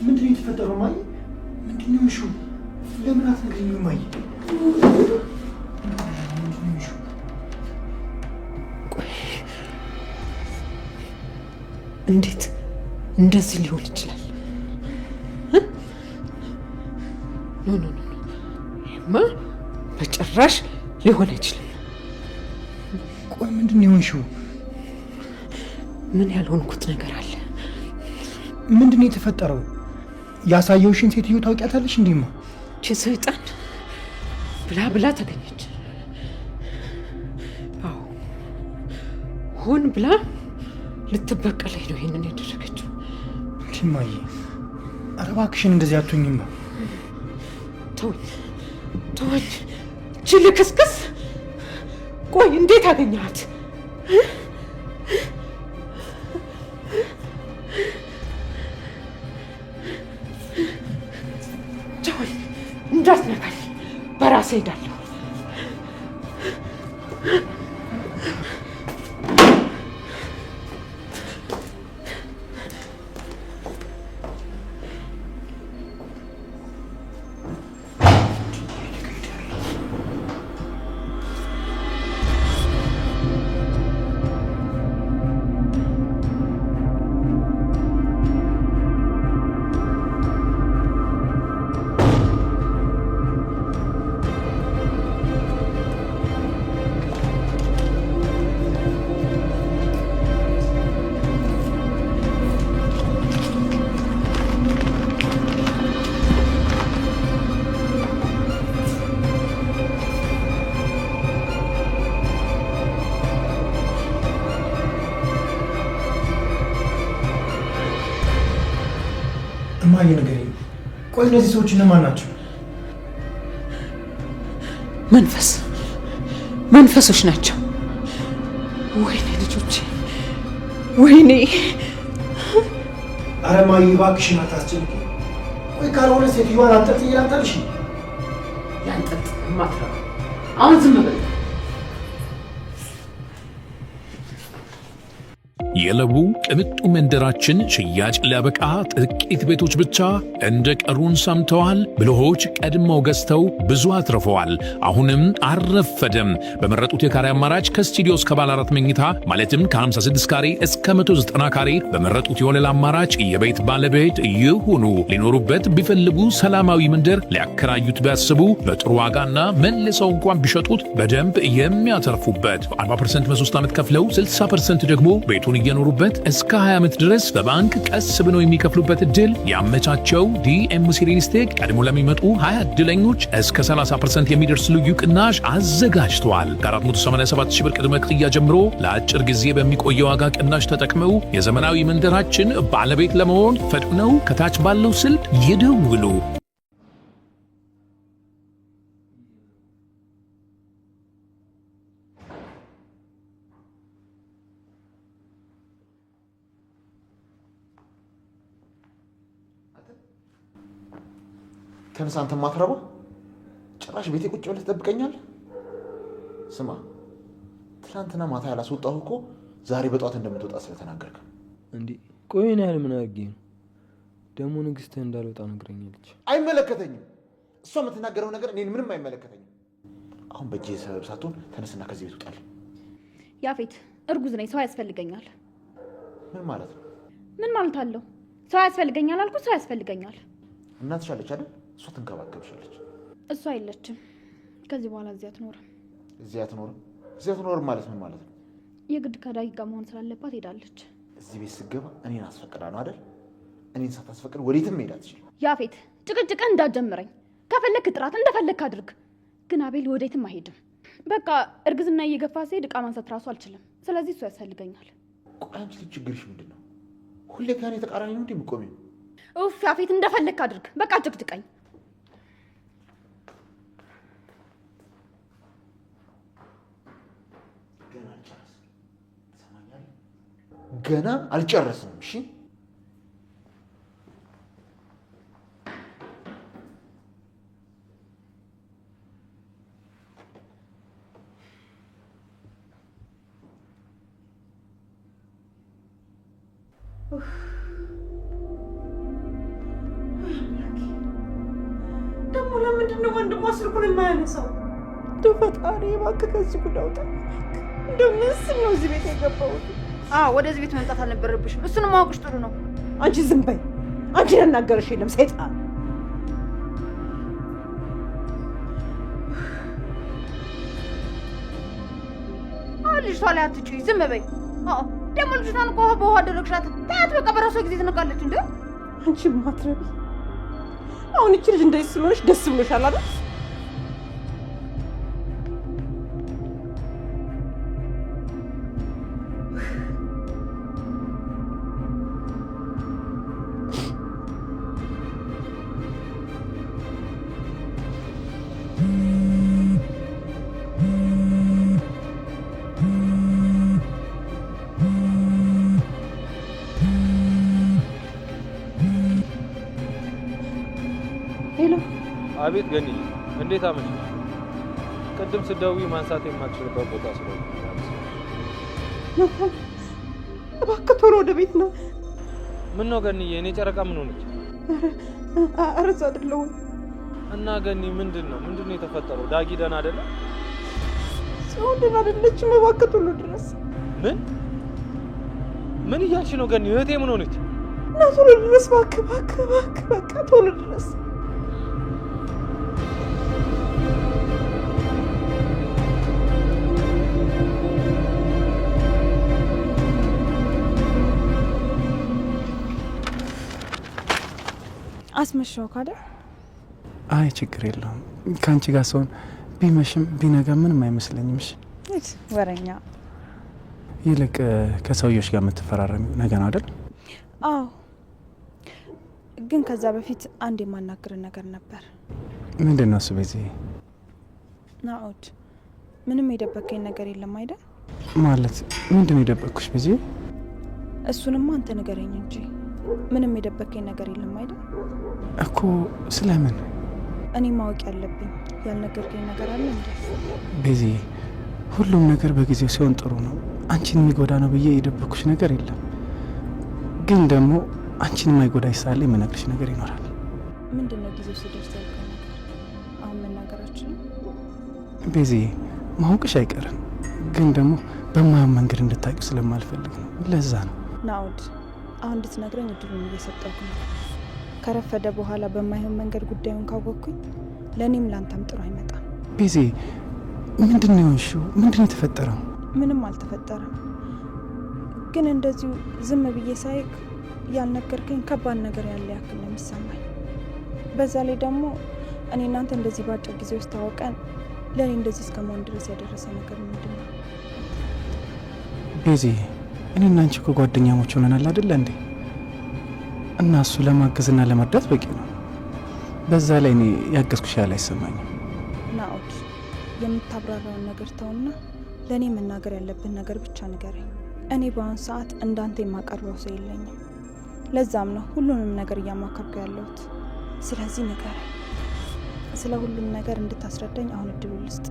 ምንድነው የተፈጠረው ማይ? ምንድነው እሹ? ለምን አትነግሪኝም ማይ? እንዴት እንደዚህ ሊሆን ይችላል? ኖ ኖ ኖ ይሄማ በጭራሽ ሊሆን አይችልም። ቆይ ምንድነው የሆንሽው? ምን ያልሆንኩት ነገር አለ? ምንድነው የተፈጠረው? ያሳየውሽን ሴትዮ ታውቂያታለሽ እንዴማ? እቺ ሰይጣን ብላ ተገኘች። አዎ ሆን ብላ ልትበቀለኝ ነው ይሄንን ያደረገችው። እንዴማዬ ኧረ እባክሽን እንደዚህ አትሁኝማ። ተወኝ እቺ ልክስክስ። ቆይ እንዴት አገኘሃት? ተወኝ እንዳትነካኝ፣ በራሴ ሄዳለሁ። እማዬ ንገሪኝ፣ ቆይ እነዚህ ሰዎች እነማን ናቸው? መንፈሶች ናቸው። ወይኔ ልጆቼ ወይኔ። ኧረ እማዬ እባክሽን አታስጨንቂ። ቆይ ካልሆነ ሴትዮዋን አንጠልጥዬ ላምጣልሽ? ያንጠልጥልማ ትረባ። አሁን ዝም በል። የለቡ ቅንጡ መንደራችን ሽያጭ ሊያበቃ ጥቂት ቤቶች ብቻ እንደቀሩን ሰምተዋል። ብልሆች ቀድመው ገዝተው ብዙ አትርፈዋል። አሁንም አልረፈደም። በመረጡት የካሬ አማራጭ ከስቱዲዮ እስከ ባለ 4 መኝታ ማለትም ከ56 ካሬ እስከ 190 ካሬ በመረጡት የወለል አማራጭ የቤት ባለቤት ይሁኑ። ሊኖሩበት ቢፈልጉ ሰላማዊ መንደር ሊያከራዩት ቢያስቡ በጥሩ ዋጋና መልሰው እንኳን ቢሸጡት በደንብ የሚያተርፉበት 40% በ3 ዓመት ከፍለው 60% ደግሞ ቤቱን እየኖሩበት እስከ 20 ዓመት ድረስ በባንክ ቀስ ብለው የሚከፍሉበት እድል ያመቻቸው ዲኤምሲ ሪል ስቴት ቀድሞ ለሚመጡ 20 እድለኞች እስከ 30% የሚደርስ ልዩ ቅናሽ አዘጋጅተዋል። ከ487 ሺህ ብር ቅድመ ክፍያ ጀምሮ ለአጭር ጊዜ በሚቆየ ዋጋ ቅናሽ ተጠቅመው የዘመናዊ መንደራችን ባለቤት ለመሆን ፈጥነው ከታች ባለው ስልክ ይደውሉ። ተነሳ አንተ ማትረባ ጭራሽ ቤቴ ቁጭ ብለህ ትጠብቀኛለህ? ስማ ትናንትና ማታ ያላስወጣሁ እኮ ዛሬ በጧት እንደምትወጣ ስለተናገርክ። እንዴ ቆይ እኔ ያለ ምን አድርጌ ነው ደግሞ? ንግስትህ እንዳልወጣ ነግረኛለች። አይመለከተኝም። እሷ የምትናገረው ነገር እኔን ምንም አይመለከተኝም። አሁን በእጄ ሰበብ ሳትሆን ተነስና ከዚህ ቤት ውጣልኝ። ያፌት እርጉዝ ነኝ፣ ሰው ያስፈልገኛል። ምን ማለት ነው? ምን ማለት አለው? ሰው ያስፈልገኛል አልኩ፣ ሰው ያስፈልገኛል። እናትሽ አለች አይደል? እሷ ትንከባከብሻለች። እሷ የለችም። ከዚህ በኋላ እዚህ አትኖርም። እዚህ አትኖርም? እዚህ አትኖርም ማለት ምን ማለት ነው? የግድ ከዳጊ ጋር መሆን ስላለባት ሄዳለች። እዚህ ቤት ስገባ እኔን አስፈቅዳ ነው አይደል? እኔን ሳታስፈቅድ ወዴትም መሄድ አትችልም። ያፌት ጭቅጭቅን እንዳትጀምረኝ። ከፈለክ ጥራት፣ እንደፈለክ አድርግ። ግን አቤል ወዴትም አይሄድም። በቃ እርግዝና እየገፋ ሲሄድ እቃ ማንሳት ራሱ አልችልም። ስለዚህ እሱ ያስፈልገኛል። ቆይ አንቺ ልጅ ችግርሽ ምንድን ነው? ሁሌ ከእኔ ተቃራኒ ነው እንዴ የምትቆሚው? ኡፍ ያፌት እንደፈለክ አድርግ። በቃ ጭቅጭቀኝ። ገና አልጨረስንም። እሺ ለምንድነው ወንድሟ ስልኩን የማያነሳው? እንደው ፈጣሪ እባክህ ከዚህ ጉድ አውጣኝ። እንደው ምን ስል ነው እዚህ ቤት የገባሁት? ወደዚህ ቤት መምጣት አልነበረብሽም። እሱንም ማወቅሽ ጥሩ ነው። አንቺ ዝም በይ። አንቺን ያናገረሽ የለም ሰይጣን። ልጅቷ ላይ አትጩይ፣ ዝም በይ። ደግሞ ልጅቷን እኮ በውሃ አደረግሻት። ታያት በቃ በራሷ ጊዜ ትነቃለች። እንደ አንቺ ማትረቢ። አሁን እቺ ልጅ እንደዚህ ስለሆነሽ ደስ ብሎሻል አይደል? አቤት ገኒ፣ እንዴት አመሽ? ቅድም ስደውይ ማንሳት የማትችልበት ቦታ ስለሆነ እባክህ ቶሎ ወደ ቤት ነው። ምን ነው ገኒ? የኔ ጨረቃ ምን ሆነች? አረዛ አይደለሁም። እና ገኒ ምንድን ነው የተፈጠረው? ዳጊ ደህና አይደለም? ሰው ደህና አይደለችም። እባክህ ቶሎ ድረስ። ምን እያልሽ ነው ገኒ? እህቴ ምን ሆነች? እና ቶሎ ድረስ እባክህ፣ በቃ ቶሎ ድረስ። አስመሻው ካደ? አይ ችግር የለውም። ከአንቺ ጋር ሰውን ቢመሽም ቢነጋ ምንም አይመስለኝም። እሺ ወረኛ። ይልቅ ከሰውዮች ጋር የምትፈራረሚው ነገ ነው አይደል? አዎ፣ ግን ከዛ በፊት አንድ የማናግር ነገር ነበር። ምንድን ነው እሱ? በዚህ ናኦድ፣ ምንም የደበከኝ ነገር የለም አይደል? ማለት ምንድን ነው የደበቅኩሽ? በዚህ እሱንማ አንተ ንገረኝ እንጂ ምንም የደበከኝ ነገር የለም አይደል? እኮ ስለምን? እኔ ማወቅ ያለብኝ ያልነገርከኝ ነገር አለ እንዴ? ቤዚ፣ ሁሉም ነገር በጊዜው ሲሆን ጥሩ ነው። አንቺን የሚጎዳ ነው ብዬ የደበኩሽ ነገር የለም። ግን ደግሞ አንቺን የማይጎዳሽ ሳለ የምነግርሽ ነገር ይኖራል። ምንድን ነው ጊዜው ሲደርስ ያልከው ነገር? አሁን መናገራችን ቤዚ፣ ማወቅሽ አይቀርም። ግን ደግሞ በማየው መንገድ እንድታውቂው ስለማልፈልግ ነው። ለዛ ነው። ናኦድ፣ አሁን እንድትነግረኝ እድሉን እየሰጠሁህ ነው። ከረፈደ በኋላ በማይሆን መንገድ ጉዳዩን ካወቅኩኝ ለእኔም ለአንተም ጥሩ አይመጣም። ቤዚ፣ ምንድን ነው የሆንሽው? ምንድን ነው የተፈጠረው? ምንም አልተፈጠረም። ግን እንደዚሁ ዝም ብዬ ሳይክ ያልነገርከኝ ከባድ ነገር ያለ ያክል ነው የሚሰማኝ። በዛ ላይ ደግሞ እኔ እናንተ እንደዚህ በአጭር ጊዜ ውስጥ ታወቀን ለእኔ እንደዚህ እስከ መሆን ድረስ ያደረሰ ነገር ምንድን ነው? ቤዚ፣ እኔና አንቺ እኮ ጓደኛሞች ሆነናል አይደለ እንዴ? እና እሱ ለማገዝና ለመርዳት በቂ ነው። በዛ ላይ እኔ ያገዝኩሽ ያህል አይሰማኝም። ናኦድ፣ የምታብራራውን ነገር ተውና ለእኔ መናገር ያለብን ነገር ብቻ ንገረኝ። እኔ በአሁን ሰዓት እንዳንተ የማቀርበው ሰው የለኝም። ለዛም ነው ሁሉንም ነገር እያማከርኩ ያለሁት። ስለዚህ ንገረኝ። ስለ ሁሉም ነገር እንድታስረዳኝ አሁን እድሉ ልስጥ።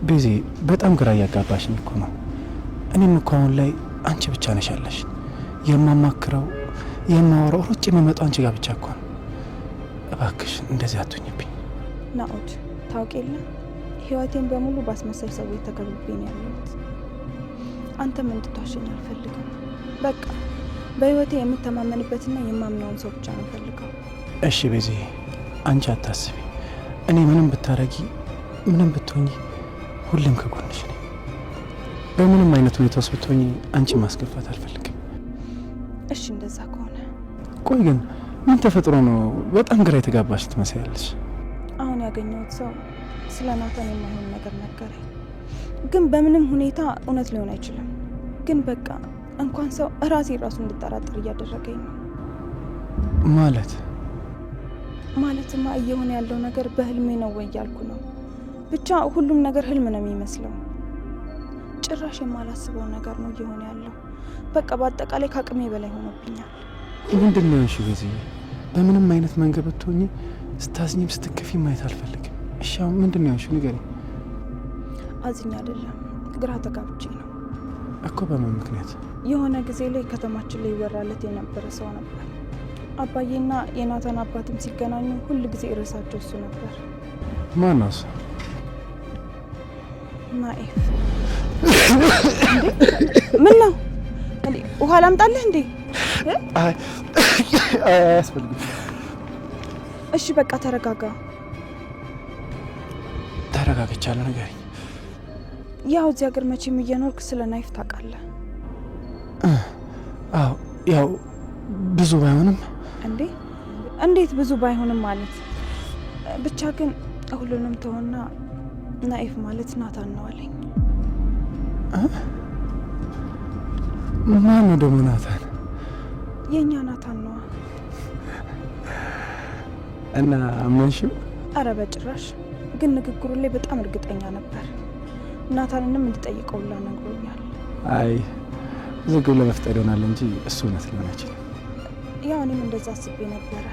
ቤዚ፣ በጣም ግራ እያጋባሽኝ እኮ ነው። እኔም እኮ አሁን ላይ አንቺ ብቻ ነሽ ያለሽ። የማማክረው የማወራው ሮጭ የምመጣው አንቺ ጋር ብቻ እኮ ነው። እባክሽ እንደዚህ አትሁኝብኝ። ናኦድ፣ ታውቅ የለ ህይወቴን በሙሉ ባስመሰል ሰዎች ተከብቤ ነው ያለሁት። አንተም እንድትዋሸኝ አልፈልግም። በቃ በህይወቴ የምተማመንበትና የማምነውን ሰው ብቻ ነው ፈልገው። እሺ ቤዚ፣ አንቺ አታስቢ። እኔ ምንም ብታረጊ ምንም ብትሆኚ ሁሌም ከጎንሽ ነኝ። በምንም አይነት ሁኔታ ውስጥ ብትሆኚ አንቺ ማስገፋት አልፈልግም። እሺ እንደዛ ከሆነ ቆይ ግን ምን ተፈጥሮ ነው በጣም ግራ የተጋባሽ ትመስያለሽ? አሁን ያገኘሁት ሰው ስለ ናታን የማይሆን ነገር ነገረኝ። ግን በምንም ሁኔታ እውነት ሊሆን አይችልም። ግን በቃ እንኳን ሰው ራሴ ራሱ እንድጠራጠር እያደረገኝ ነው። ማለትማ እየሆነ ያለው ነገር በህልሜ ነው ወይ እያልኩ ነው። ብቻ ሁሉም ነገር ህልም ነው የሚመስለው። ጭራሽ የማላስበው ነገር ነው እየሆነ ያለው። በቃ በአጠቃላይ ከአቅሜ በላይ ሆኖብኛል። ምንድን ነው ያልሽው ቤዚ? በምንም አይነት መንገድ ብትሆኚ ስታዝኝም ስትከፊ ማየት አልፈልግም። እሺ አሁን ምንድን ነው ያልሽው? ንገሪኝ። አዝኛ አይደለም ግራ ተጋብቼ ነው እኮ። በምን ምክንያት? የሆነ ጊዜ ላይ ከተማችን ላይ ይወራለት የነበረ ሰው ነበር። አባዬና የናታን አባትም ሲገናኙ ሁል ጊዜ ርዕሳቸው እሱ ነበር። ማን ነው እሱ? ናኢፍ። ምን ነው እንዴ? ውሃ ላምጣልህ እንዴ? አይ አያስፈልግም። እሺ በቃ ተረጋጋ። ተረጋግቻለሁ። ንገሪኝ። ያው እዚህ ሀገር መቼም እየኖርክ ስለ ናኢፍ ታውቃለህ? አዎ ያው ብዙ ባይሆንም። እንዴ እንዴት ብዙ ባይሆንም ማለት? ብቻ ግን ሁሉንም ተውና ናኢፍ ማለት ናታን ነው አለኝ። ማን ነው ደግሞ ናታን? የእኛ ናታን ነው። እና አመንሽው? አረ በጭራሽ። ግን ንግግሩ ላይ በጣም እርግጠኛ ነበር። ናታንንም እንድጠይቀው ሁላ ነግሮኛል። አይ ዝግብ ለመፍጠር ይሆናል እንጂ እሱ እውነት ሊሆን አይችልም። ያው እኔም እንደዛ አስቤ ነበረ።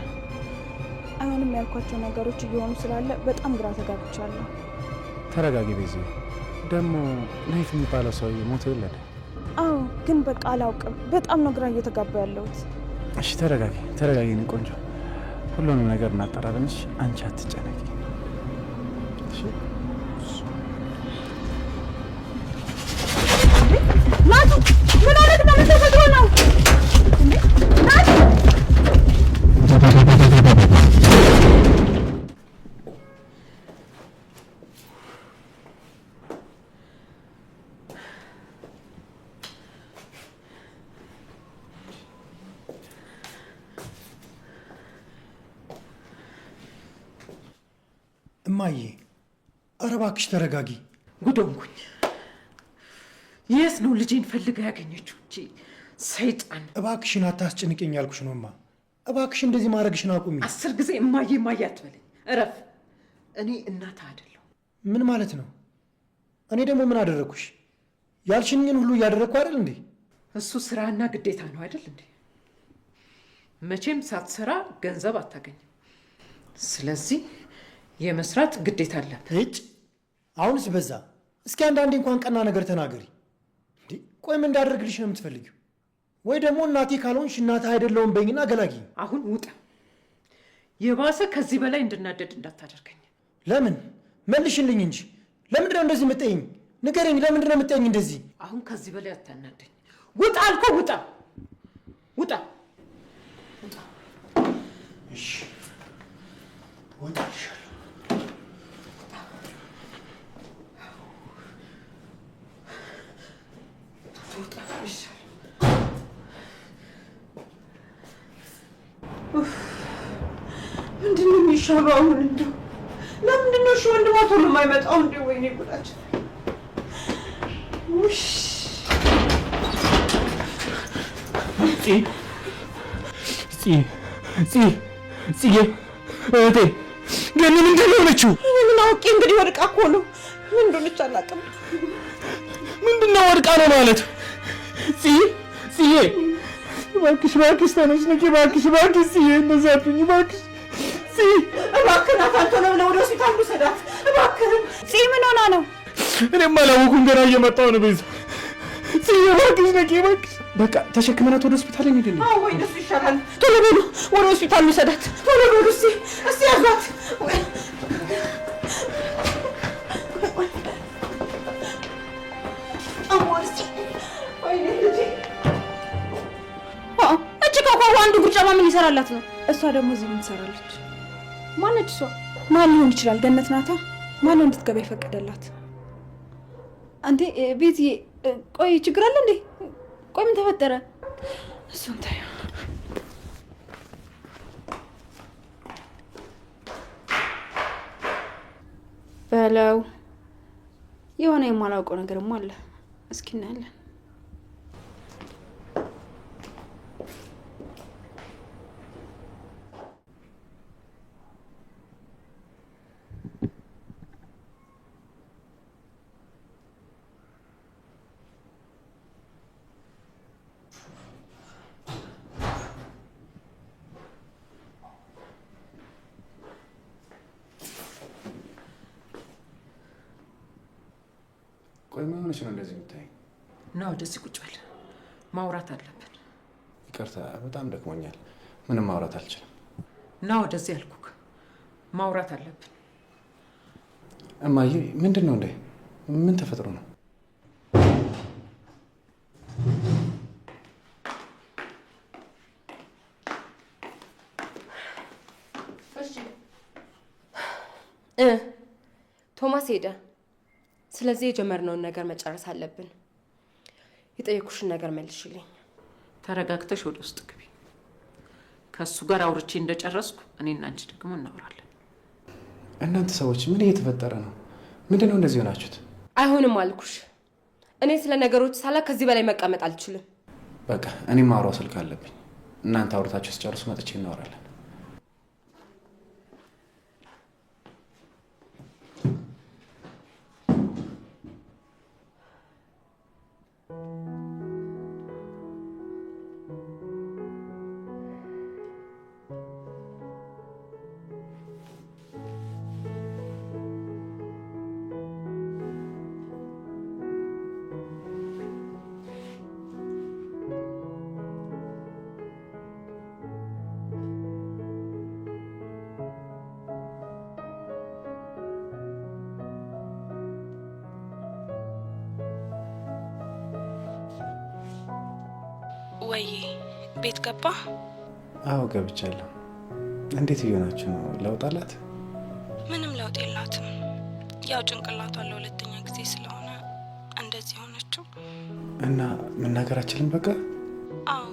አይሆንም ያልኳቸው ነገሮች እየሆኑ ስላለ በጣም ግራ ተጋብቻለሁ። ተረጋጊ ቤዚ። ደግሞ ናኢፍ የሚባለው ሰው ሞቶ የለ? አዎ ግን በቃ አላውቅም። በጣም ነው ግራ እየተጋባ ያለሁት። እሺ ተረጋጊ፣ ተረጋጊ የኔ ቆንጆ። ሁሉንም ነገር እናጠራለን። እሺ አንቺ አትጨነቂ። እሺ ናቱ ምን አይነት ነው? ምን ተፈጥሮ ነው? ናቱ እማዬ፣ ኧረ እባክሽ ተረጋጊ። ጉዶንኩኝ። የት ነው ልጄን ፈልጋ ያገኘችው? እንጂ ሰይጣን። እባክሽን አታስጨንቅኝ ያልኩሽ ነው እማ። እባክሽ እንደዚህ ማድረግሽን አቁሚ። 10 ጊዜ እማዬ እማዬ አትበለኝ። እረፍ። እኔ እናትህ አይደለሁ። ምን ማለት ነው? እኔ ደግሞ ምን አደረግኩሽ? ያልሽኝን ሁሉ እያደረግኩ አይደል እንዴ? እሱ ስራና ግዴታ ነው አይደል እንዴ? መቼም ሳትሰራ ገንዘብ አታገኝም። ስለዚህ የመስራት ግዴታ አለብህ። እጭ አሁንስ በዛ። እስኪ አንዳንዴ እንኳን ቀና ነገር ተናገሪ። እንዴ ቆይ ምን እንዳደርግልሽ ነው የምትፈልጊው? ወይ ደግሞ እናቴ ካልሆንሽ እናትህ አይደለሁም በይኝና ገላጊ። አሁን ውጣ። የባሰ ከዚህ በላይ እንድናደድ እንዳታደርገኝ። ለምን? መልሽልኝ እንጂ። ለምንድን ነው እንደዚህ የምትጠይኝ? ንገረኝ፣ ለምንድን ነው የምትጠይኝ እንደዚህ? አሁን ከዚህ በላይ አታናደኝ። ውጣ አልኩህ፣ ውጣ ውጣ ውጣ። እሺ ወጣልሻለሁ። ምንድን ነው የሚሻለው አሁን? እንደው ለምንድን ነው እሺ ወንድሟ ቶሎ የማይመጣው? እንደው ወይኔ ጉዳችን። ውሽ እህቴ ገኒ ምንድን ነው የሆነችው? ምን አውቄ እንግዲህ ወድቃ እኮ ነው። ምን እንደሆነች አላውቅም። ምንድን ነው ወድቃ ነው ማለት? ጽዬ እባክሽ እባክሽ ተነሽ ንቂ፣ እባክሽ እባክሽ ጽዬ፣ እንደዛ አትሁኝ እባክሽ ጽዬ። እባክህ ናታን ቶሎ ብለህ ወደ ሆስፒታል ውሰዳት እባክህን። ጽዬ ምን ሆና ነው? እኔም አላወኩም፣ ገና እየመጣሁ ነው። ቤዛ ጽዬ እባክሽ ንቂ እባክሽ። በቃ ተሸክመናት ወደ ሆስፒታል እንሂድ። አዎ ወይ እንደሱ ይሻላል። ቶሎ በሉ ወደ ሆስፒታል ውሰዳት። ቶሎ በሉ እስቲ ያዟት። አንዱ ጉርጫማ ምን ይሰራላት ነው? እሷ ደግሞ እዚህ ምን ትሰራለች? ማነች እሷ? ማን ሊሆን ይችላል? ገነት ናታ። ማን ነው እንድትገባ የፈቀደላት? አንዴ ቤትዬ፣ ቆይ ችግር አለ እንዴ? ቆይ ምን ተፈጠረ? እሱን ታዩ በለው። የሆነ የማላውቀው ነገርም አለ። እስኪ እናያለን። ቆይ ምን ሆነሽ ነው እንደዚህ የምታይኝ? ና ወደዚህ ቁጭ በል፣ ማውራት አለብን። ይቅርታ በጣም ደክሞኛል፣ ምን ምንም ማውራት አልችልም። ና ወደዚህ ያልኩክ ማውራት አለብን። እማዬ ምንድን ነው እንዴ? ምን ተፈጥሮ ነው? ቶማስ ሄደ። ስለዚህ የጀመርነውን ነገር መጨረስ አለብን። የጠየኩሽን ነገር መልሽልኝ። ተረጋግተሽ ወደ ውስጥ ግቢ። ከሱ ጋር አውርቼ እንደጨረስኩ እኔና አንቺ ደግሞ እናወራለን። እናንተ ሰዎች ምን እየተፈጠረ ነው? ምንድነው እንደዚህ ሆናችሁት? አይሆንም አልኩሽ። እኔ ስለ ነገሮች ሳላ ከዚህ በላይ መቀመጥ አልችልም። በቃ እኔም ማውራው ስልክ አለብኝ። እናንተ አውርታችሁ ስጨርሱ መጥቼ እናወራለን። ወይ ቤት ገባ? አዎ ገብቻለሁ። እንዴት እየሆናችሁ ነው? ለውጥ አላት? ምንም ለውጥ የላትም። ያው ጭንቅላቷን ለሁለተኛ ጊዜ ስለሆነ እንደዚህ ሆነችው። እና መናገራችንን በቃ? አዎ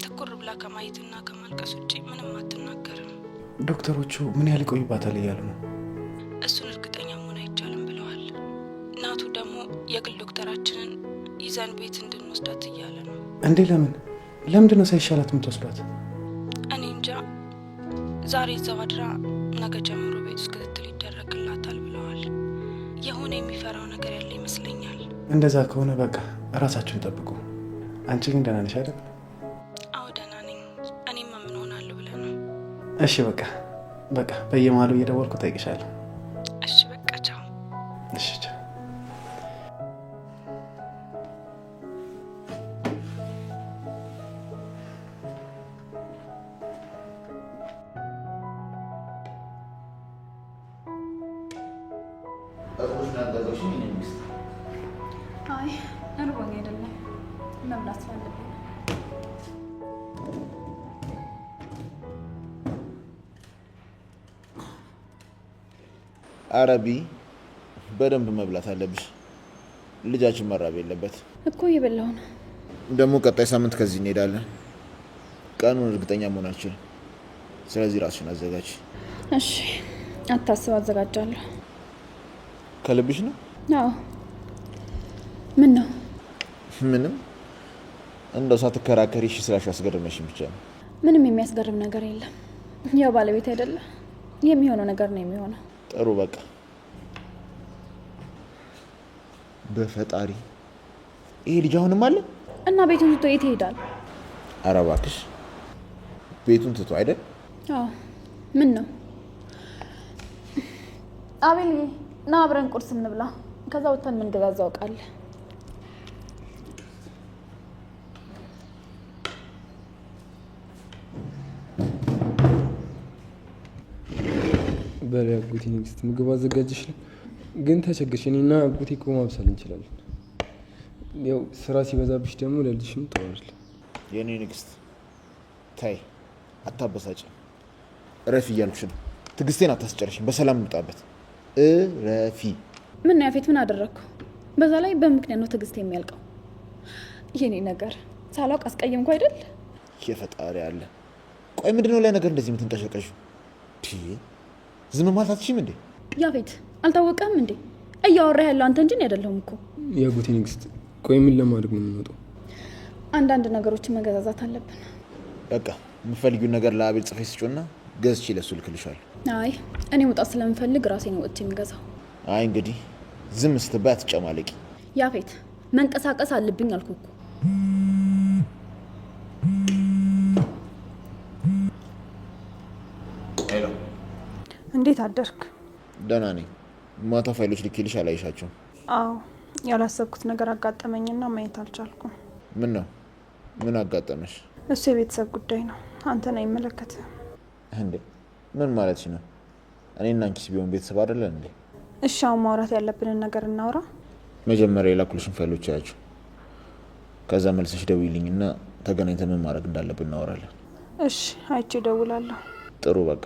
ትኩር ብላ ከማየትና ከማልቀስ ውጪ ምንም አትናገርም። ዶክተሮቹ ምን ያህል ይቆይባታል እያሉ ነው? እሱን እርግጠኛ መሆን አይቻልም ብለዋል። እናቱ ደግሞ የግል ዶክተራችንን ይዘን ቤት እንድንወስዳት እያለ ነው። እንዴ ለምንድን ነው ሳይሻላት የምትወስዷት? እኔ እንጃ። ዛሬ እዛው አድራ ነገ ጀምሮ ቤት ውስጥ ክትትል ይደረግላታል ብለዋል። የሆነ የሚፈራው ነገር ያለ ይመስለኛል። እንደዛ ከሆነ በቃ እራሳችሁን ጠብቁ። አንቺ ግን ደህና ነሽ አይደል? አዎ ደህና ነኝ። እኔማ ምን ሆናለሁ ብለህ ነው? እሺ በቃ በየመሀሉ እየደወልኩ ጠይቅሻለሁ። እሺ በቃ ቻው። እሺ ቻው። አይ እርቦኝ አይደለም፣ መብላት ስላለብኝ። አረቢ በደንብ መብላት አለብሽ። ልጃችን መራብ የለበት እኮ እየበላሁ ነው። ደግሞ ቀጣይ ሳምንት ከዚህ እንሄዳለን። ቀኑን እርግጠኛ መሆን አልችልም። ስለዚህ ራስሽን አዘጋጅ። እሺ አታስብ፣ አዘጋጃለሁ። ከልብሽ ነው? አዎ። ምን ነው? ምንም እንደው ሳትከራከሪ እሺ ስላሽ አስገርመሽኝ ብቻ ነው። ምንም የሚያስገርም ነገር የለም። ያው ባለቤት አይደለ? የሚሆነው ነገር ነው የሚሆነው። ጥሩ በቃ በፈጣሪ ይሄ ልጅ አሁንም አለ እና ቤቱን ትቶ የት ይሄዳል? ኧረ እባክሽ ቤቱን ትቶ አይደል? አዎ። ምን ነው? አቤል ና አብረን ቁርስ እንብላ። ከዛ ወጥተን ምን ገዛዛው አውቃለሁ። በላይ አጎቴ ንግስት ምግብ አዘጋጅሽልኝ። ግን ተቸግርሽ። እኔና አጎቴ እኮ ማብሰል እንችላለን። ያው ስራ ሲበዛብሽ ደግሞ ለልጅሽም ተዋል። የኔ ንግስት ታይ አታበሳጭ። እረፊ እያልኩሽ ነው። ትዕግስቴን አታስጨርሽኝ። በሰላም እንውጣበት። እረፊ። ምን ያፌት ምን አደረግኩ? በዛ ላይ በምክንያት ነው ትዕግስት የሚያልቀው። የኔ ነገር ሳላውቅ አስቀየምኩ አይደል? የፈጣሪ አለ። ቆይ ምንድነው ላይ ነገር እንደዚህ የምትንቀሸቀሹ? ዝም ማለት አትችይም እንዴ? ያፌት አልታወቀም እንዴ? እያወራ ያለው አንተ እንጂ አይደለሁም እኮ። የአጎቴ ንግስት ቆይ ምን ለማድረግ ነው የምንወጣው? አንዳንድ ነገሮችን መገዛዛት አለብን። በቃ የምፈልጊውን ነገር ለአቤል ጽፈሽ ስጪውና ገዝቼ ለሱ ልክልሻለሁ። አይ እኔ መውጣት ስለምፈልግ ራሴ ነው ወጥቼ የምገዛው። አይ እንግዲህ ዝም ስትባይ አትጨማለቂ። ያፌት መንቀሳቀስ አለብኝ አልኩ እኮ። ሄሎ፣ እንዴት አደርክ? ደህና ነኝ። ማታ ፋይሎች ልኬልሽ አላይሻቸውም። አዎ ያላሰብኩት ነገር አጋጠመኝና ማየት አልቻልኩም። ምን ነው? ምን አጋጠመሽ? እሱ የቤተሰብ ጉዳይ ነው፣ አንተን አይመለከትም። እንዴ ምን ማለትሽ ነው? እኔና አንቺስ ቢሆን ቤተሰብ አይደለን እንዴ? እሺ አሁን ማውራት ያለብንን ነገር እናውራ። መጀመሪያ የላኩልሽን ፋይሎች ያያቸው። ከዛ መልሰሽ ደውይልኝና ተገናኝተን ምን ማድረግ እንዳለብን እናወራለን። እሺ አይቼ እደውላለሁ። ጥሩ በቃ።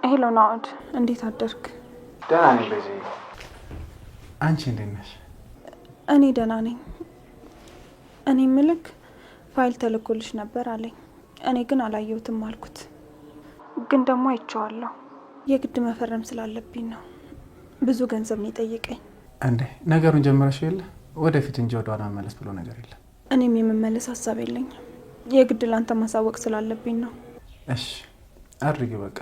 ሄሎ ናኦድ፣ እንዴት አደርክ? ደህና ነኝ ቤዚ። አንቺ እንዴት ነሽ? እኔ ደህና ነኝ። እኔ ምልክ ፋይል ተልኮልሽ ነበር አለኝ። እኔ ግን አላየሁትም አልኩት። ግን ደግሞ አይቼዋለሁ። የግድ መፈረም ስላለብኝ ነው። ብዙ ገንዘብ ነው የጠየቀኝ። እንዴ ነገሩን ጀመረሽ የለ? ወደፊት እንጂ ወደ ኋላ መመለስ ብሎ ነገር የለም። እኔም የምመለስ ሀሳብ የለኝም። የግድ ላንተ ማሳወቅ ስላለብኝ ነው። እሺ አድርጊ በቃ።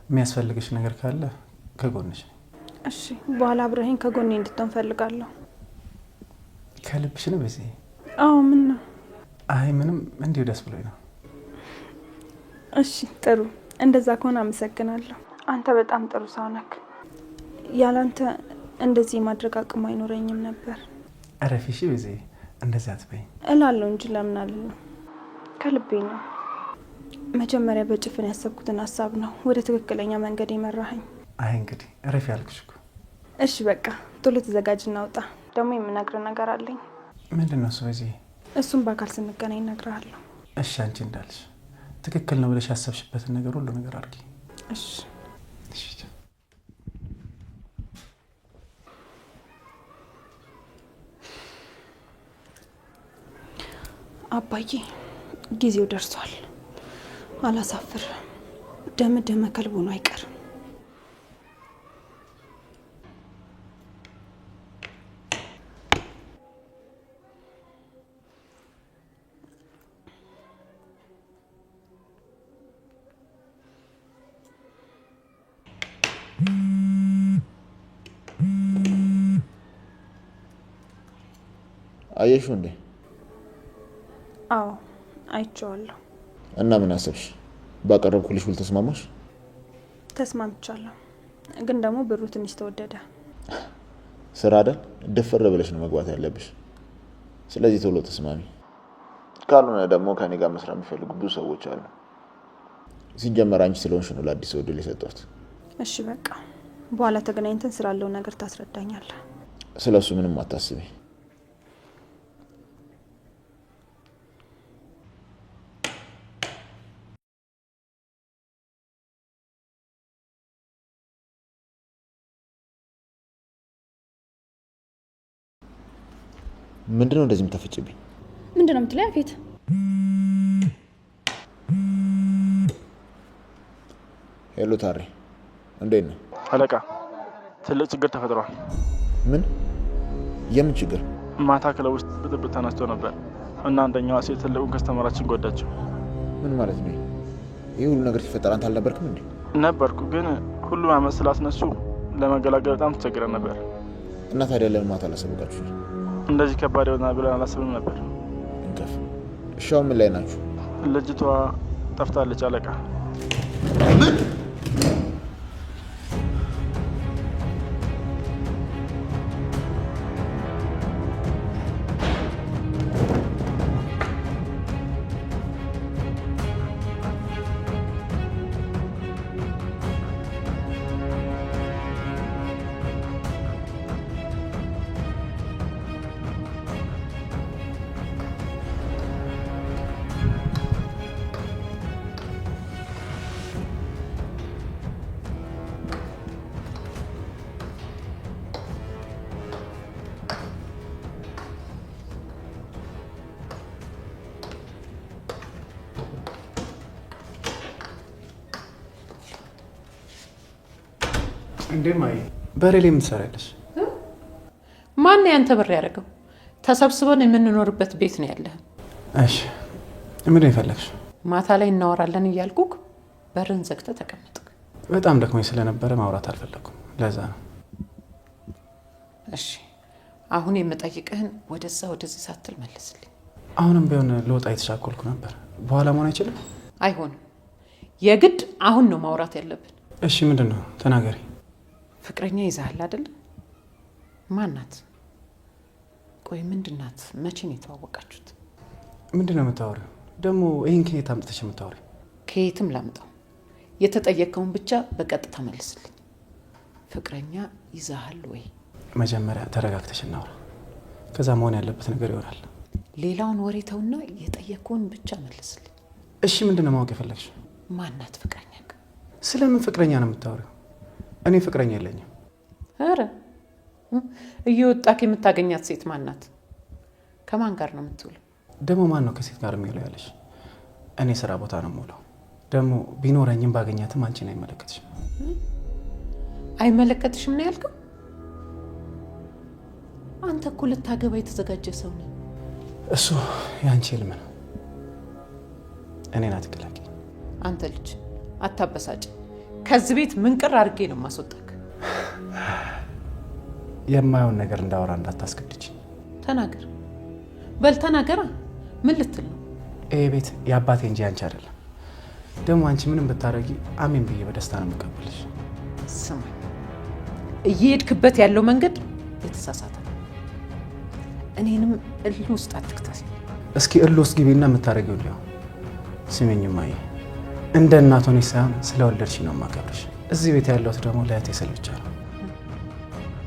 የሚያስፈልግሽ ነገር ካለ ከጎንሽ ነኝ። እሺ በኋላ አብረኸኝ ከጎኔ እንድትሆን ፈልጋለሁ። ከልብሽ ነው ቤዚ? አዎ ምን ነው? አይ ምንም፣ እንዲሁ ደስ ብሎኝ ነው። እሺ ጥሩ፣ እንደዛ ከሆነ አመሰግናለሁ። አንተ በጣም ጥሩ ሰው ነህ። ያላንተ እንደዚህ ማድረግ አቅም አይኖረኝም ነበር። አረፊሽ ቤዚ፣ እንደዛ አትበይኝ። እላለሁ እንጂ ለምን አልልም። ከልቤ ነው። መጀመሪያ በጭፍን ያሰብኩትን ሀሳብ ነው ወደ ትክክለኛ መንገድ የመራኸኝ። አይ እንግዲህ እረፊ ያልኩሽ እኮ። እሺ በቃ ቶሎ ተዘጋጅ፣ እናውጣ። ደግሞ የምነግርህ ነገር አለኝ። ምንድን ነው እሱ ቤዚ? እሱም በአካል ስንገናኝ እነግርሃለሁ። እሺ አንቺ እንዳልሽ ትክክል ነው ብለሽ ያሰብሽበትን ነገር ሁሉ ነገር አድርጊ። እሺ እሺ። አባዬ ጊዜው ደርሷል። አላሳፍር። ደመ ከልቡ ነው አይቀርም። አየሽው እንዴ? አዎ አይቼዋለሁ። እና ምን አሰብሽ? ባቀረብኩልሽ ውል ተስማማሽ? ተስማምቻለሁ፣ ግን ደግሞ ብሩ ትንሽ ተወደደ። ስራ አይደል? ደፈር ብለሽ ነው መግባት ያለብሽ። ስለዚህ ቶሎ ተስማሚ። ካልሆነ ደግሞ ከኔ ጋር መስራት የሚፈልጉ ብዙ ሰዎች አሉ። ሲጀመር አንቺ ስለሆንሽ ነው ለአዲስ ሰው እድል የሰጠሁት። እሺ በቃ በኋላ ተገናኝተን ስላለው ነገር ታስረዳኛለህ። ስለሱ ምንም አታስቢ። ምንድነው እንደዚህ የምታፈጭብኝ? ምንድነው የምትለኝ አፌት? ሄሎ ታሬ፣ እንዴት ነህ? አለቃ ትልቅ ችግር ተፈጥሯል። ምን? የምን ችግር? ማታ ክለብ ውስጥ ብጥብጥ ተነስቶ ነበር እና አንደኛዋ ሴት ትልቁን ከስተመራችን ጎዳቸው። ምን ማለት ነው? ይህ ሁሉ ነገር ሲፈጠር አንተ አልነበርክም እንዴ? ነበርኩ፣ ግን ሁሉም አመት ስላስነሱ ለመገላገል በጣም ተቸግረን ነበር። እና ታዲያ ለምን ማታ አላሳወቃችሁኝ? እንደዚህ ከባድ ይሆናል ብለን አላስብም ነበር። እንከፍ። እሺ አሁን ምን ላይ ናችሁ? ልጅቷ ጠፍታለች አለቃ። ምን? እንዴ ማይ በሬሌ የምትሰራለሽ? ማን ያንተ ብር ያደረገው? ተሰብስበን የምንኖርበት ቤት ነው ያለህ። እሺ ምን ይፈልግሽ? ማታ ላይ እናወራለን እያልኩክ በርን ዘግተህ ተቀመጥክ። በጣም ደክሞኝ ስለነበረ ማውራት አልፈለኩም፣ ለዛ ነው። እሺ አሁን የምጠይቅህን ወደዚህ ሳትል መልስልኝ። አሁንም ቢሆን ልወጣ የተሻኮልኩ ነበር። በኋላ መሆን አይችልም? አይሆንም። የግድ አሁን ነው ማውራት ያለብን። እሺ ምንድን ነው? ተናገሪ። ፍቅረኛ ይዛሃል አይደል? ማናት? ቆይ ምንድናት? መቼ ነው የተዋወቃችሁት? ምንድን ነው የምታወሪው? ደግሞ ይህን ከየት አምጥተሽ የምታወሪው? ከየትም ላምጣው። የተጠየቀውን ብቻ በቀጥታ መልስልኝ። ፍቅረኛ ይዛሃል ወይ? መጀመሪያ ተረጋግተሽ እናውራ። ከዛ መሆን ያለበት ነገር ይሆናል። ሌላውን ወሬ ተውና የጠየቀውን ብቻ መልስልኝ። እሺ ምንድን ነው ማወቅ የፈለግሽው? ማናት ፍቅረኛ? ስለምን ፍቅረኛ ነው የምታወሪው? እኔ ፍቅረኛ የለኝም። ኧረ እየወጣክ የምታገኛት ሴት ማናት? ከማን ጋር ነው የምትውለው? ደግሞ ማን ነው ከሴት ጋር የሚውለው ያለሽ? እኔ ስራ ቦታ ነው የምውለው። ደግሞ ቢኖረኝም ባገኛትም አንቺን አይመለከትሽም። አይመለከትሽም ነው ያልከው? አንተ እኮ ልታገባ የተዘጋጀ ሰው ነህ። እሱ ያንቺ ህልም ነው። እኔን አትከላኪ። አንተ ልጅ አታበሳጭ። ከዚህ ቤት ምንቅር አድርጌ ነው ማስወጣክ። የማየውን ነገር እንዳወራ እንዳታስገድጅ። ተናገር። በል ተናገራ። ምን ልትል ነው? ይሄ ቤት የአባቴ እንጂ አንቺ አይደለም። ደግሞ አንቺ ምንም ብታረጊ አሜን ብዬ በደስታ ነው የምቀበልሽ። ስማ፣ እየሄድክበት ያለው መንገድ የተሳሳተ ነው። እኔንም እልህ ውስጥ አትክተት። እስኪ እልህ ውስጥ ግቢና የምታረጊው ነው። ስሚኝማ፣ እንደ እናት ሆነሽ ሳይሆን ስለወለድሽ ነው የማከብርሽ። እዚህ ቤት ያለሁት ደግሞ ለእህቴ ስል ብቻ ነው።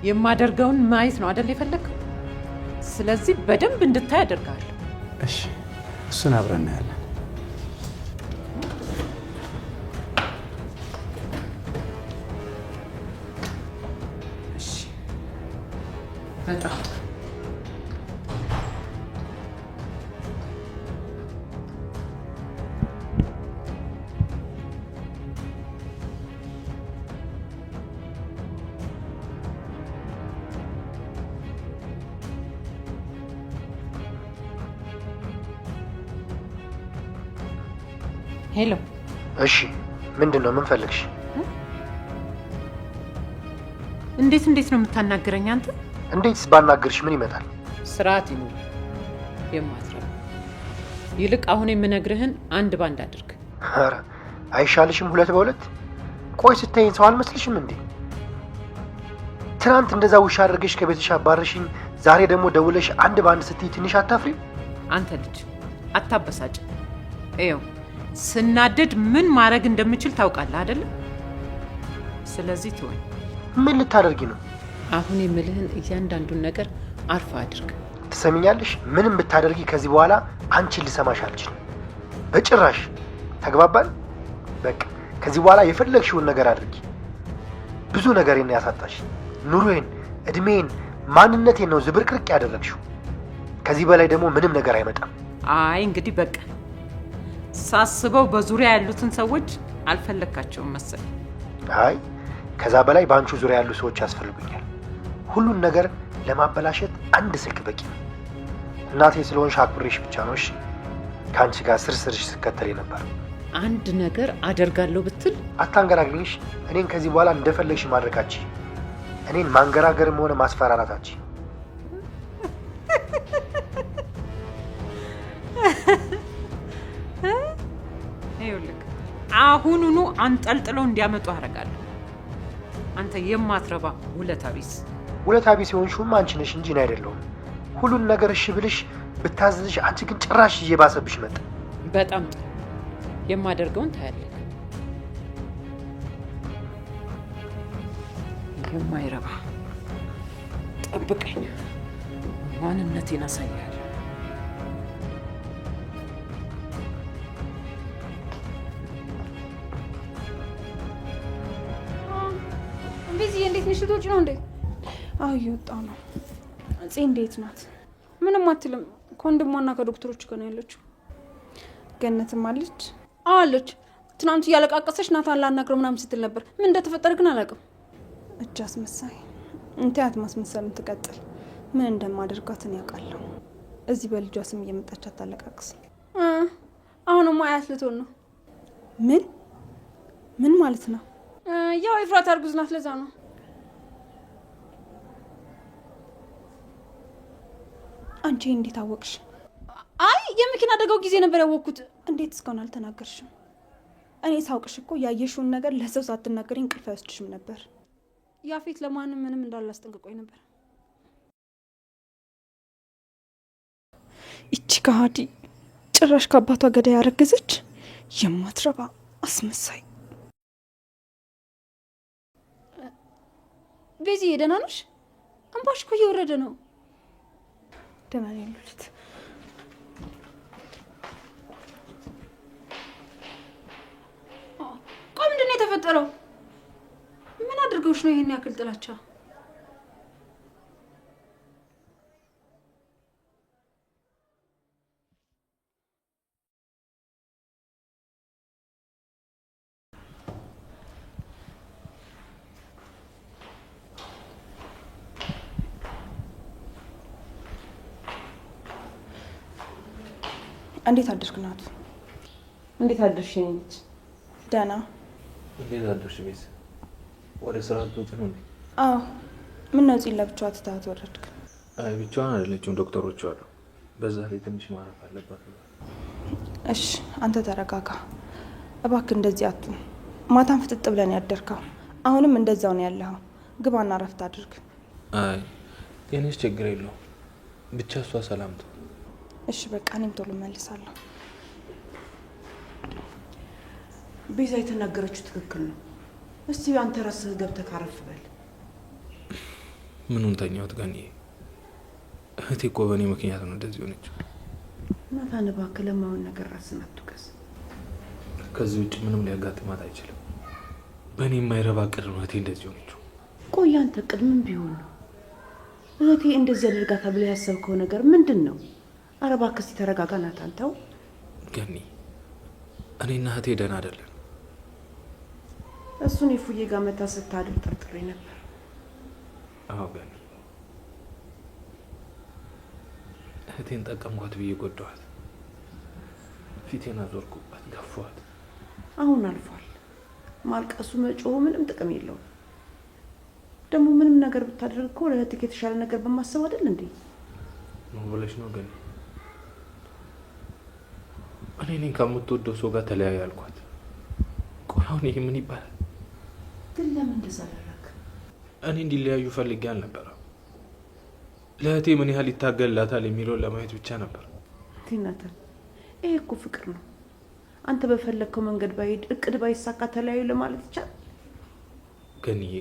የማደርገውን ማየት ነው አይደል የፈለግከው? ስለዚህ በደንብ እንድታይ አደርጋለሁ። እሺ፣ እሱን አብረን እናያለን። እሺ፣ በጣም ሄሎ። እሺ ምንድን ነው? ምን ፈልግሽ? እንዴት ነው የምታናግረኝ አንተ? እንዴትስ ባናግርሽ ምን ይመጣል? ስርዓት ይኑር የማትረባ። ይልቅ አሁን የምነግርህን አንድ ባንድ አድርግ። ኧረ አይሻልሽም? ሁለት በሁለት። ቆይ ስተይኝ ሰው አልመስልሽም እንዴ? ትናንት እንደዛ ውሻ አድርገሽ ከቤትሽ አባረሽኝ፣ ዛሬ ደግሞ ደውለሽ አንድ ባንድ ስትይ ትንሽ አታፍሪም? አንተ ልጅ አታበሳጭ። ይኸው ስናደድ ምን ማድረግ እንደምችል ታውቃለህ አይደለም? ስለዚህ ተወኝ። ምን ልታደርጊ ነው? አሁን የምልህን እያንዳንዱን ነገር አርፋ አድርግ። ትሰሚኛለሽ? ምንም ብታደርጊ ከዚህ በኋላ አንቺን ልሰማሽ አልችልም በጭራሽ። ተግባባን? በቃ ከዚህ በኋላ የፈለግሽውን ነገር አድርጊ። ብዙ ነገሬን ያሳጣሽ፣ ኑሮዬን፣ እድሜን፣ ማንነቴን ነው ዝብርቅርቅ ያደረግሽው። ከዚህ በላይ ደግሞ ምንም ነገር አይመጣም። አይ እንግዲህ በቃ ሳስበው በዙሪያ ያሉትን ሰዎች አልፈለካቸውም መሰል። አይ ከዛ በላይ በአንቺ ዙሪያ ያሉ ሰዎች ያስፈልጉኛል። ሁሉን ነገር ለማበላሸት አንድ ስልክ በቂ ነው። እናቴ ስለሆንሽ አክብሬሽ ብቻ ነው እሺ ከአንቺ ጋር ስርስርሽ ስከተል ነበር። አንድ ነገር አደርጋለሁ ብትል አታንገራግሪሽ። እኔን ከዚህ በኋላ እንደፈለግሽ ማድረጋች፣ እኔን ማንገራገርም ሆነ ማስፈራራታች። ይኸውልህ አሁኑኑ አንጠልጥለው እንዲያመጡ አደርጋለሁ። አንተ የማትረባ ውለታ ቢስ። ውለታ ቢስ የሆንሽውም አንቺ ነሽ እንጂ እኔ አይደለሁም። ሁሉን ነገር እሺ ብልሽ ብታዝዝሽ፣ አንቺ ግን ጭራሽ እየባሰብሽ መጣ። በጣም ጥሩ። የማደርገውን ታያለህ። የማይረባ ጠብቀኝ፣ ማንነቴን አሳያለሁ። ቤዚ እንዴት ነሽ? ልትወጪ ነው እንዴ? አዎ እየወጣሁ ነው። ጽ እንዴት ናት? ምንም አትልም። ከወንድሟና ከዶክተሮቹ ጋር ነው ያለችው። ገነትም አለች? አዎ አለች። ትናንት እያለቃቀሰች ናታን ላናግረው ምናምን ስትል ነበር። ምን እንደተፈጠረ ግን አላውቅም። እጅ አስመሳይ እንታያት ማስመሰልን ትቀጥል። ምን እንደማደርጋት እኔ ያውቃለሁ። እዚህ በልጇ ስም እየመጣች አታለቃቅስ። አሁንማ አያት ልትሆን ነው። ምን ማለት ነው? ያው ኤፍራታ እርጉዝ ናት፣ ለዛ ነው። አንቺ እንዴት አወቅሽ? አይ የመኪና አደጋው ጊዜ ነበር ያወቅኩት። እንዴት እስካሁን አልተናገርሽም? እኔ ሳውቅሽ እኮ ያየሽውን ነገር ለሰው ሳትናገሪ እንቅልፍ አይወስድሽም ነበር። ያፌት ለማንም ምንም እንዳላስጠንቅቆኝ ነበር። ይቺ ከሃዲ ጭራሽ ከአባቷ ገዳይ ያረገዘች የማትረባ አስመሳይ። ቤዚ ደህና ነሽ? እንባሽ እኮ እየወረደ ነው። ደህና ነኝ ሉሊት። ቆይ ምንድን ነው የተፈጠረው? ምን አድርገውሽ ነው ይሄን ያክል ጥላቻ? እንዴት አደርክ ናቱ? እንዴት አደርሽ ነች? ደህና። እንዴት አደርሽ ቤዛ? ወደ ስራ ልትወጪ ነው እንዴ? አዎ። ምን ነው ጺን ለብቻዋ ትታት ወረድክ? አይ ብቻዋን አይደለችም፣ ዶክተሮቹ አሉ። በዛ ላይ ትንሽ ማረፍ አለባት። እሺ አንተ ተረጋጋ እባክህ። እንደዚህ አትሁን። ማታም ፍጥጥ ብለን ያደርከው አሁንም እንደዛው ነው ያለኸው። ግባና ረፍት አድርግ። አይ የኔስ ችግር የለውም፣ ብቻ እሷ ሰላም ትሁን። እሺ በቃ እኔም ቶሎ እመልሳለሁ። ቤዛ የተናገረችው ትክክል ነው። እስቲ አንተ ራስህ ገብተህ ካረፍ በል። ምኑን ተኛሁት ጋኒ? እህቴ እኮ በእኔ ምክንያት ነው እንደዚህ ሆነች። ናታን እባክህ ለማውን ነገር ራስህን አትውቀስ። ከዚህ ውጭ ምንም ሊያጋጥማት አይችልም። በእኔ የማይረባ እቅድ ነው እህቴ እንደዚህ ሆነችው። ቆይ አንተ እቅድ ምን ቢሆን ነው እህቴ እንደዚህ አድርጋታ ብለህ ያሰብከው ነገር ምንድን ነው? ኧረ እባክህ እስቲ ተረጋጋ ናታን ተው። ገኒ እኔና እህቴ ደህና አይደለን። እሱን የፉዬ ጋር መታ ስታድር ጠርጥሬ ነበር። አዎ ገኒ እህቴን ጠቀምኳት ብዬ ጎዳኋት። ፊቴን አዞርኩባት፣ ገፏት። አሁን አልፏል። ማልቀሱ መጮሁ ምንም ጥቅም የለውም። ደግሞ ምንም ነገር ብታደርግ እኮ ለእህትህ የተሻለ ነገር በማሰብ አይደል እንዴ? ነው ብለሽ ነው ገኒ? እኔ ነኝ ከምትወደው ሰው ጋር ተለያየ አልኳት። ቆይ አሁን ይሄ ምን ይባላል? ግን ለምን እንደዛ አደረግ? እኔ እንዲለያዩ ፈልጌ አልነበረም። ለእህቴ ምን ያህል ይታገላታል የሚለውን ለማየት ብቻ ነበር። ናታን ይሄ እኮ ፍቅር ነው። አንተ በፈለግከው መንገድ ባይሄድ እቅድ ባይሳካ ተለያዩ ለማለት ይቻላል? ገኒዬ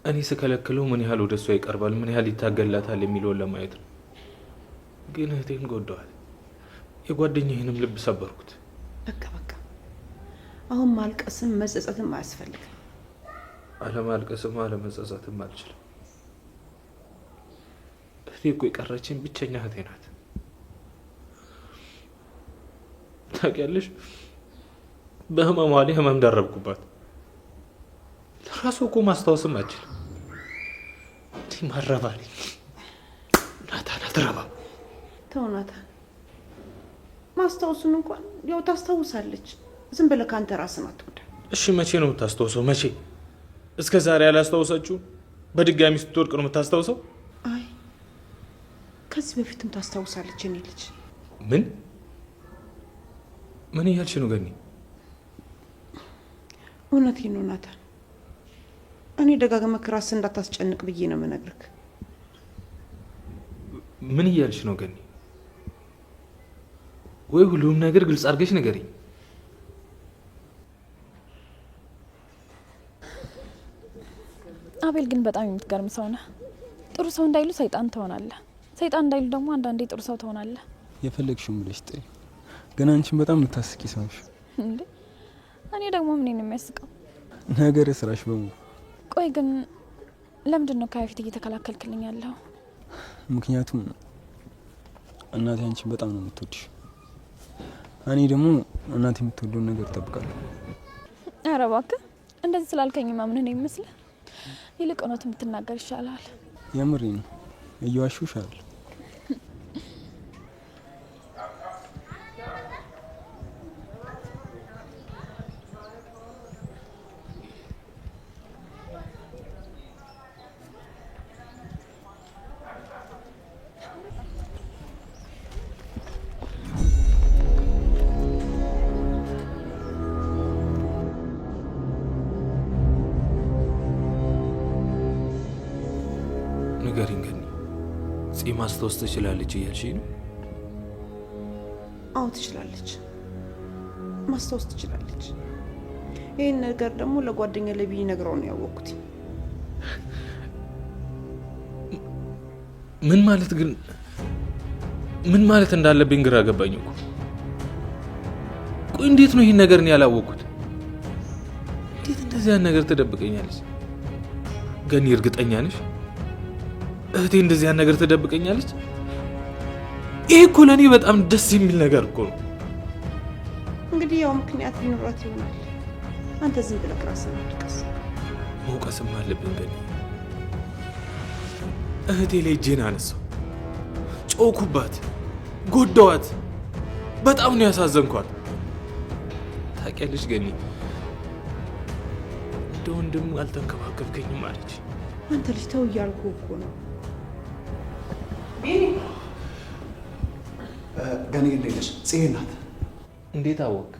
እኔ ስከለክለው ምን ያህል ወደ እሷ ይቀርባል፣ ምን ያህል ይታገላታል የሚለውን ለማየት ነው። ግን እህቴን ጎዳዋል። የጓደኛዬንም ልብ ሰበርኩት። በቃ አሁን ማልቀስም መጸጸትም አያስፈልግም። አለማልቀስም አለመጸጸትም አልችልም። እህቴ እኮ የቀረችኝ ብቸኛ እህቴ ናት። ታውቂያለሽ፣ በህመሟ ላይ ህመም ደረብኩባት። ለራሱ እኮ ማስታወስም አልችልም። እንዲህ ማረባ ነኝ። ናታን አትረባ። ተው ናታን፣ ማስታወሱን እንኳን ያው ታስታውሳለች። ዝም ብለህ ከአንተ ራስን አትወዳ። እሺ መቼ ነው የምታስታውሰው? መቼ? እስከ ዛሬ ያላስታውሰችው በድጋሚ ስትወድቅ ነው የምታስታውሰው? አይ ከዚህ በፊትም ታስታውሳለች። እኔ ልጅ ምን እያልሽ ነው ገኒ? እውነቴን ነው ናታን። እኔ ደጋግመህ ራስህን እንዳታስጨንቅ ብዬ ነው የምነግርህ። ምን እያልሽ ነው ገኒ? ወይ ሁሉም ነገር ግልጽ አድርገሽ ንገሪኝ። አቤል ግን በጣም የምትገርም ሰው ነህ። ጥሩ ሰው እንዳይሉ ሰይጣን ትሆናለህ፣ ሰይጣን እንዳይሉ ደግሞ አንዳንዴ ጥሩ ሰው ትሆናለህ። የፈለግሽውን ብለሽ ጥሪ። ግን አንቺን በጣም የምታስቂ ሰው ነሽ። እንዴ እኔ ደግሞ ምን ነው የሚያስቀው? ነገር ስራሽ በሙሉ። ቆይ ግን ለምንድን ነው ከፊት እየተከላከልክልኝ ያለው? ምክንያቱም እናቴ አንቺን በጣም ነው የምትወድሽ። እኔ ደግሞ እናቴ የምትወደውን ነገር እጠብቃለሁ። ኧረ እባክህ እንደዚህ ስላልከኝ ማምን ነው ይመስል? ይልቅ እውነቱን ብትናገር ይሻላል። የምሬ ነው፣ እየዋሹሽ አይደል? ማስታወስ ትችላለች እያልሽኝ ነው? አዎ ትችላለች፣ ማስታወስ ትችላለች። ይህን ነገር ደግሞ ለጓደኛ ለብይ ነግረው ነው ያወቅኩት። ምን ማለት ግን ምን ማለት እንዳለብኝ ግራ ገባኝ እኮ። ቆይ እንዴት ነው ይህን ነገር እኔ ያላወቅኩት? እንዴት እንደዚህ ነገር ትደብቀኛለች? ገኒ እርግጠኛ ነሽ እህቴ እንደዚህ ነገር ትደብቀኛለች? ይሄ እኮ ለእኔ በጣም ደስ የሚል ነገር እኮ ነው። እንግዲህ ያው ምክንያት ሊኖራት ይሆናል። አንተ ዝም ብለህ ራስህን አትውቀስ። መውቀስም አለብን ገኒ። እህቴ ላይ እጄን አነሳው፣ ጮኩባት፣ ጎዳዋት። በጣም ነው ያሳዘንኳት። ታውቂያለሽ ገኒ፣ እንደ ወንድም አልተንከባከብከኝም አለች። አንተ ልጅ ተው እያልኩህ እኮ ነው። ገኒ እንዴት ነሽ? ጽሄ ናት። እንዴት አወቅ?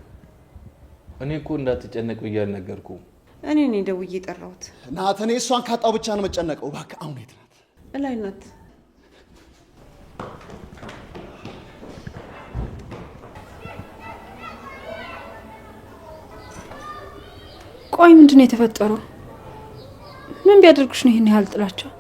እኔ እኮ እንዳትጨነቅ ብዬ አልነገርኩህም። እኔ ነኝ ደውዬ የጠራሁት። ናት፣ እኔ እሷን ካጣው ብቻ ነው መጨነቀው። እባክህ አሁን የት ናት? እላይ ናት። ቆይ ምንድን ነው የተፈጠረው? ምን ቢያደርጉሽ ነው ይሄን ያህል ጥላቸው?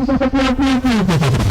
Thank you.